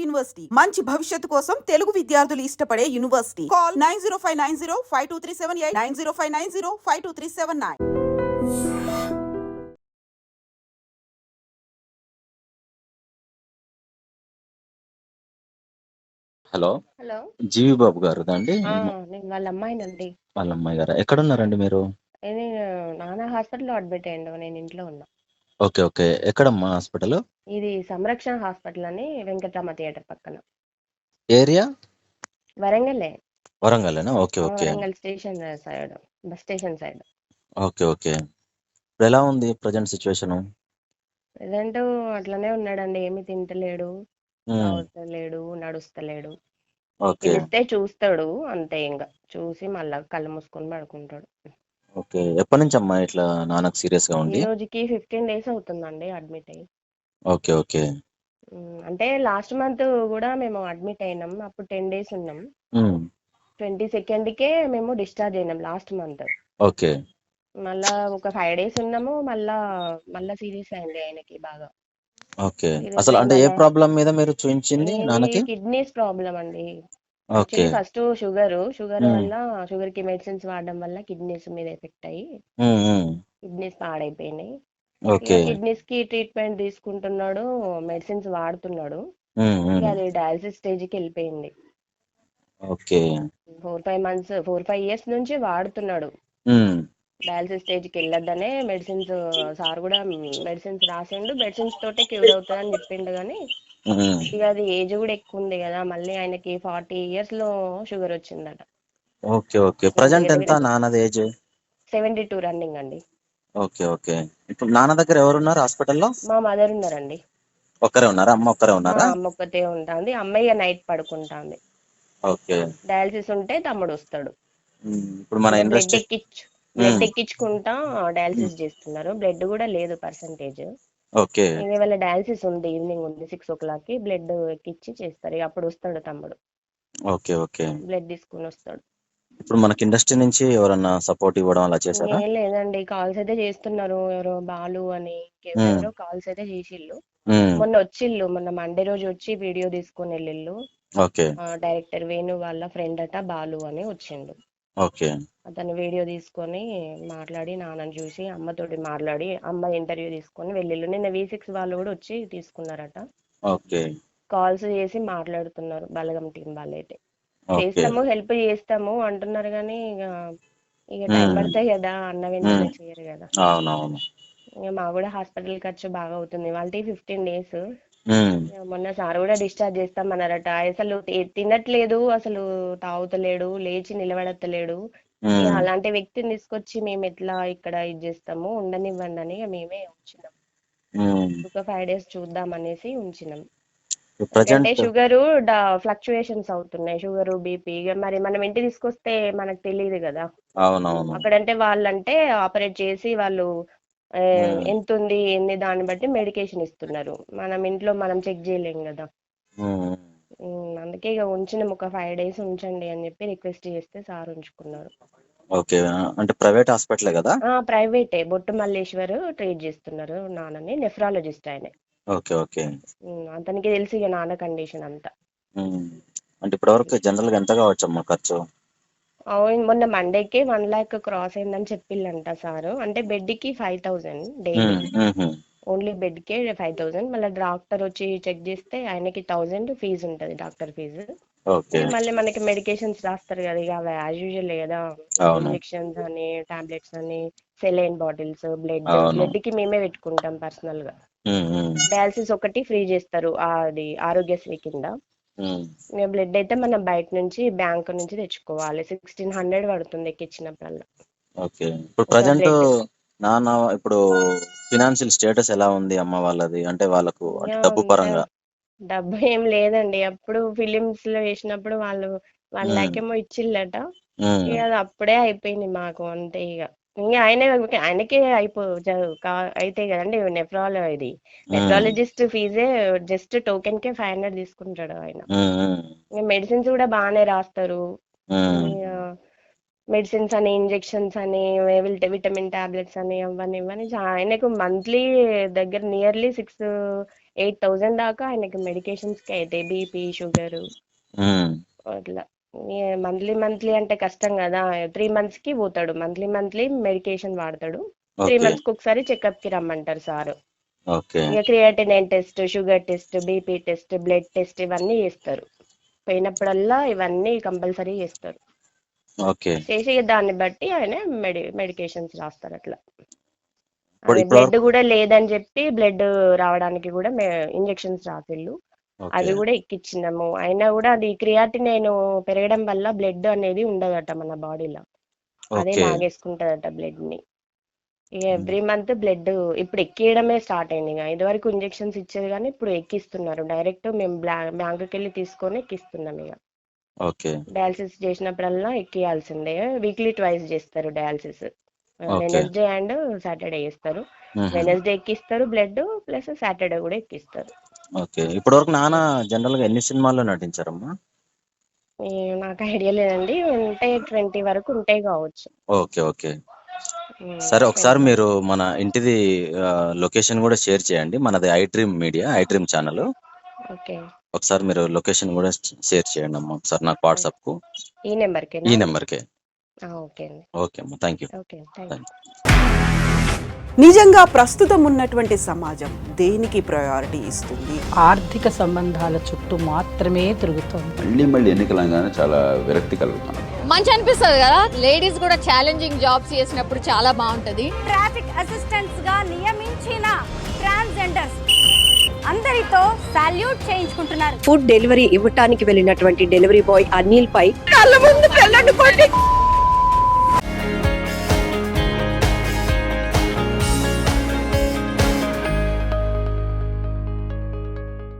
University మంచి భవిష్యత్తు కోసం తెలుగు విద్యార్థులు ఇష్టపడే యూనివర్సిటీ. కాల్ 9059052378 9059052379. హలో హలో జీవి బాబు గారు అండి? నేను వాళ్ళ అమ్మాయినండి. వాళ్ళ అమ్మాయి గారా? ఎక్కడున్నారండి మీరు? నేను నాన్న హాస్పిటల్లో అడ్మిట్ అయ్యిండు, నేను ఇంట్లో ఉన్నా. Okay okay. ఎక్కడమ్మా హాస్పిటల్? ఇది సంరక్షణ హాస్పిటల్ అని వెంకటరామ థియేటర్ పక్కన, ఏరియా? వరంగల్లే. వరంగల్లేనా? Okay okay Warangal station side, bus station side. Okay okay. ఇప్పుడు ఎలా ఉంది ప్రజెంట్ సిచ్యువేషన్? ప్రెసెంట్ అట్లనే ఉన్నాడండి, ఏమి తింటలేడు, తాగుతలేడు, నడుస్తలేడు. ఓకే పిలిస్తే చూస్తాడు అంతే, ఇంకా చూసి మళ్ళా కళ్ళు మూసుకొని పడుకుంటాడు. ఓకే. ఎప్పటి నుంచి అమ్మా ఇట్లా నాన్నకు సీరియస్ గా ఈ ఉంది? రోజుకి 15 days అవుతుందండి అడ్మిట్ అయ్యి. Okay okay. అంటే లాస్ట్ మంత్ కూడా మేము అడ్మిట్ అయినాం, అప్పుడు 10 days ఉన్నాం. 22nd మేము డిశ్చార్జ్ అయినాం లాస్ట్ మంత్. ఓకే మళ్ళా ఒక 5 days ఉన్నాము, మళ్ళా సీరియస్ అయింది ఆయనకి బాగా. ఓకే. సీరియస్ అసలు అంటే ఏ అయిందన్న ప్రాబ్లం మీద మీరు చూపించింది నాన్నకి? కిడ్నీస్ ప్రాబ్లం అండి. ఓకే. యాక్చువల్లీ ఫస్ట్ షుగర్ వల్ల, షుగర్ కి మెడిసిన్స్ వాడడం వల్ల కిడ్నీస్ మీద ఎఫెక్ట్ అయ్యి కిడ్నీస్ పాడైపోయినాయి. ఇక ఓకే కిడ్నీస్ కి ట్రీట్మెంట్ తీసుకుంటున్నాడు, మెడిసిన్స్ వాడుతున్నాడు. ఇక అది డయాలసిస్ స్టేజ్ కి వెళ్ళిపోయింది. ఓకే. 4-5 months 4-5 years నుంచి వాడుతున్నాడు. డయాలసిస్ స్టేజ్ కి వెళ్ళొద్దనే మెడిసిన్స్, సార్ కూడా మెడిసిన్స్ రాసిండు, మెడిసిన్స్ తోటే క్యూర్ అవుతుంది అని చెప్పిండు. కానీ ఇక అది ఏజ్ కూడా ఎక్కువ ఉంది కదా, మళ్ళీ ఆయనకి 40 years లో షుగర్ వచ్చిందట. Okay okay. ప్రజెంట్ ఎంత నాన్నది ఏజ్? 72 రన్నింగ్ అండి. Okay okay. ఇప్పుడు నాన్న దగ్గర ఎవరున్నారు హాస్పిటల్లో? మా మదర్ ఉన్నారండి. ఒక్కరే ఉన్నారా? అమ్మ ఒక్కరే ఉన్నారా? అమ్మ ఒక్కతే ఉంటుంది, అమ్మాయి నైట్ పడుకుంటాంది. ఓకే. డయాలసిస్ ఉంటే తమ్ముడు వస్తాడు. ఇప్పుడు మన ఇండస్ట్రీ బ్లడ్ ఎక్కించుకుంటా డయాలసిస్ చేస్తున్నారు. బ్లడ్ కూడా లేదు పర్సంటేజ్. ఓకే. ఇవాళ డయాలసిస్ ఉంది, ఈవినింగ్ ఉంది 6 o'clock కి. బ్లడ్ ఎక్కించి చేస్తారు, అప్పుడు వస్తాడు తమ్ముడు. Okay okay. బ్లడ్ తీసుకుని వస్తాడు. ఇప్పుడు మనకి ఇండస్ట్రీ నుంచి ఎవరన్నా సపోర్ట్ ఇవ్వడం అలా చేశారా? ఏం లేదండి, కాల్స్ అయితే చేస్తున్నారు. ఎవరో బాలు అని ఎవరో కాల్స్ అయితే చేసిళ్ళు. మొన్న వచ్చిళ్ళు, మొన్న మండే రోజు వచ్చి వీడియో తీసుకొని వెళ్ళిళ్ళు. ఓకే. డైరెక్టర్ వేణు వాళ్ళ ఫ్రెండ్ అట బాలు అని వచ్చిండు. ఓకే. అతను వీడియో తీసుకొని మాట్లాడి, నాన్నని చూసి అమ్మతోటి మాట్లాడి, అమ్మ ఇంటర్వ్యూ తీసుకొని వెళ్ళిళ్ళు. నిన్న V6 వాళ్ళు కూడా వచ్చి తీసుకున్నారట. ఓకే. కాల్స్ చేసి మాట్లాడుతున్నారు బలగం టీం వాళ్ళైతే. ఓకే. చేస్తాము, హెల్ప్ చేస్తాము అంటున్నారు. కానీ ఇక టైం పడతాయి కదా, అన్న వెంటనే చేయరు కదా. అవునవును. ఇక మా కూడా హాస్పిటల్ ఖర్చు బాగా అవుతుంది. వాళ్ళ 15 days. మొన్న సార్ కూడా డిశ్చార్జ్ చేస్తామన్నారట. అసలు తినట్లేదు, అసలు తాగుతలేడు, లేచి నిలబడతలేడు. అలాంటి వ్యక్తిని తీసుకొచ్చి మేము ఎట్లా ఇక్కడ ఇది చేస్తాము, ఉండనివ్వండి అని మేమే ఉంచినాం. ఒక 5 days చూద్దాం అనేసి ఉంచినాం. అంటే షుగరు ఫ్లక్చుయేషన్స్ అవుతున్నాయి, షుగరు బీపీ. మరి మనం ఇంటికి తీసుకొస్తే మనకు తెలియదు కదా. అవునవును. అక్కడంటే వాళ్ళంటే ఆపరేట్ చేసి వాళ్ళు ఎంత ఉంది ఏంది దాన్ని బట్టి మెడికేషన్ ఇస్తున్నారు. మనం ఇంట్లో మనం చెక్ చేయలేం కదా. అందుకే ఇక ఉంచినాం, ఒక 5 days ఉంచండి అని చెప్పి రిక్వెస్ట్ చేస్తే సార్ ఉంచుకున్నారు. ఓకే. అంటే ప్రైవేట్ హాస్పిటల్ కదా? ప్రైవేటే, బొట్టు మల్లేశ్వర్ ట్రీట్ చేస్తున్నారు నాన్నని, నెఫ్రాలజిస్ట్ ఆయన. Okay okay. అతనికి తెలిసి ఇక నాన్న కండిషన్ అంతా. అంటే ఇప్పటివరకు జనరల్ గా ఎంత కావచ్చమ్మా ఖర్చు? మొన్న మండేకి 1 lakh క్రాస్ అయిందని చెప్పిల్లంట సారు. అంటే బెడ్ కి 5,000 డైలీ, ఓన్లీ బెడ్ కే 5,000. మళ్ళీ డాక్టర్ వచ్చి చెక్ చేస్తే ఆయనకి 1,000 ఫీజు ఉంటుంది, డాక్టర్ ఫీజు. మళ్ళీ మనకి మెడికేషన్స్ రాస్తారు కదా, ఇక అవి యాజ్ యూజువల్ కదా, ఇంజెక్షన్స్ అని, టాబ్లెట్స్ అని, సెలైన్ బాటిల్స్, బ్లడ్ కి మేమే పెట్టుకుంటాం పర్సనల్ గా. డయాలసిస్ ఒకటి ఫ్రీ చేస్తారు, అది ఆరోగ్యశ్రీ కింద. బ్లడ్ అయితే మనం బయట నుంచి బ్యాంక్ నుంచి తెచ్చుకోవాలి, 1,600 పడుతుంది ఎక్కించినప్పుడల్లా. ఓకే. ఇప్పుడు ప్రజెంట్ నాన్న ఇప్పుడు ఫినాన్షియల్ స్టేటస్ ఎలా ఉంది అమ్మ వాళ్ళది? అంటే వాళ్ళకు డబ్బు పరంగా? డబ్బు ఏం లేదండి. అప్పుడు ఫిలిమ్స్ లో వేసినప్పుడు వాళ్ళు 1 lakh ఏమో ఇచ్చిల్లట. ఇక అది అప్పుడే అయిపోయింది మాకు అంతే. ఇక ఆయనకే అయితే కదండి. నెఫ్రాలజిస్ట్ ఫీజే జస్ట్ టోకెన్ కే 500 తీసుకుంటాడు ఆయన. మెడిసిన్స్ కూడా బాగానే రాస్తారు. మెడిసిన్స్ అని, ఇంజెక్షన్స్ అని, విటమిన్ టాబ్లెట్స్ అని, అవన్నీ ఇవన్నీ ఆయనకు మంత్లీ దగ్గర నియర్లీ 6,000-8,000 దాకా ఆయనకి మెడికేషన్స్కి అవుతాయి. బీపీ, షుగర్ అట్లా. మంత్లీ అంటే కష్టం కదా. 3 months కి పోతాడు. మంత్లీ మెడికేషన్ వాడతాడు. 3 ఓకే months కి ఒకసారి చెకప్ కి రమ్మంటారు సార్. ఓకే ఇక creatinine test, sugar test, BP test, blood test ఇవన్నీ చేస్తారు. పోయినప్పుడల్లా ఇవన్నీ కంపల్సరీ చేస్తారు. ఓకే చేసి ఇక దాన్ని బట్టి ఆయన మెడికేషన్స్ రాస్తారు అట్లా. ఇప్పుడు అదే ఇప్పుడు బ్లడ్ కూడా లేదని చెప్పి బ్లడ్ రావడానికి కూడా ఇంజెక్షన్స్ రాసిళ్ళు. ఓకే అవి కూడా ఎక్కిచ్చినాము. అయినా కూడా అది క్రియాటినైన్ పెరగడం వల్ల బ్లడ్ అనేది ఉండదట మన బాడీలో. అదే ఓకే లాగేసుకుంటదట బ్లడ్ ని. ఇక ఎవ్రీ మంత్ బ్లడ్ ఇప్పుడు ఎక్కియడమే స్టార్ట్ అయింది. ఇక ఇదివరకు ఇంజెక్షన్స్ ఇచ్చేది కానీ ఇప్పుడు ఎక్కిస్తున్నారు. డైరెక్ట్ మేము బ్యాంకుకి వెళ్ళి తీసుకొని ఎక్కిస్తున్నాం. ఇక ఓకే డయాలసిస్ చేసినప్పుడల్లా ఎక్కియాల్సిందే. వీక్లీ ట్వైస్ చేస్తారు dialysis. Okay Wednesday and Saturday చేస్తారు. వెనస్డే ఎక్కిస్తారు బ్లడ్, ప్లస్ సాటర్డే కూడా ఎక్కిస్తారు. ఓకే ఇప్పటి వరకు నాన్న జనరల్ గా ఎన్ని సినిమాల్లో నటించారమ్మా? నాకు ఐడియా లేదండి. ఉంటాయి 20 వరకు ఉంటాయి కావచ్చు. ఓకే ఓకే సరే, ఒకసారి 20 మీరు వరకు. మన ఇంటిది లొకేషన్ కూడా షేర్ చేయండి. మనది iDream media, iDream channel. Okay ఒకసారి మీరు లొకేషన్ కూడా షేర్ చేయండి అమ్మా ఒకసారి నాకు వాట్సాప్ కు, ఈ నెంబర్కేనా? ఈ నెంబర్కే. ఓకే అండి. ఓకే అమ్మా, thank you. Okay thank you. నిజంగా ప్రస్తుతం ఉన్నటువంటి సమాజం దేనికి ప్రయారిటీ ఇస్తుంది? ఆర్థిక సంబంధాల చుట్టూ మాత్రమే తిరుగుతోంది. మళ్ళీ ఎన్నికలంగానే చాలా విరక్తి కలుగుతాను. మంచి అనిపిస్తుంది కదా, లేడీస్ కూడా ఛాలెంజింగ్ జాబ్స్ చేసినప్పుడు చాలా బాగుంటది. ట్రాఫిక్ అసిస్టెంట్స్ గా నియమించిన ట్రాన్స్జెండర్స్ అందరితో సాల్యూట్ చేయించుకుంటున్నారు. ఫుడ్ డెలివరీ ఇవ్వటానికి వెళ్ళినటువంటి డెలివరీ బాయ్ అనిల్ పై కళ్ళ ముందు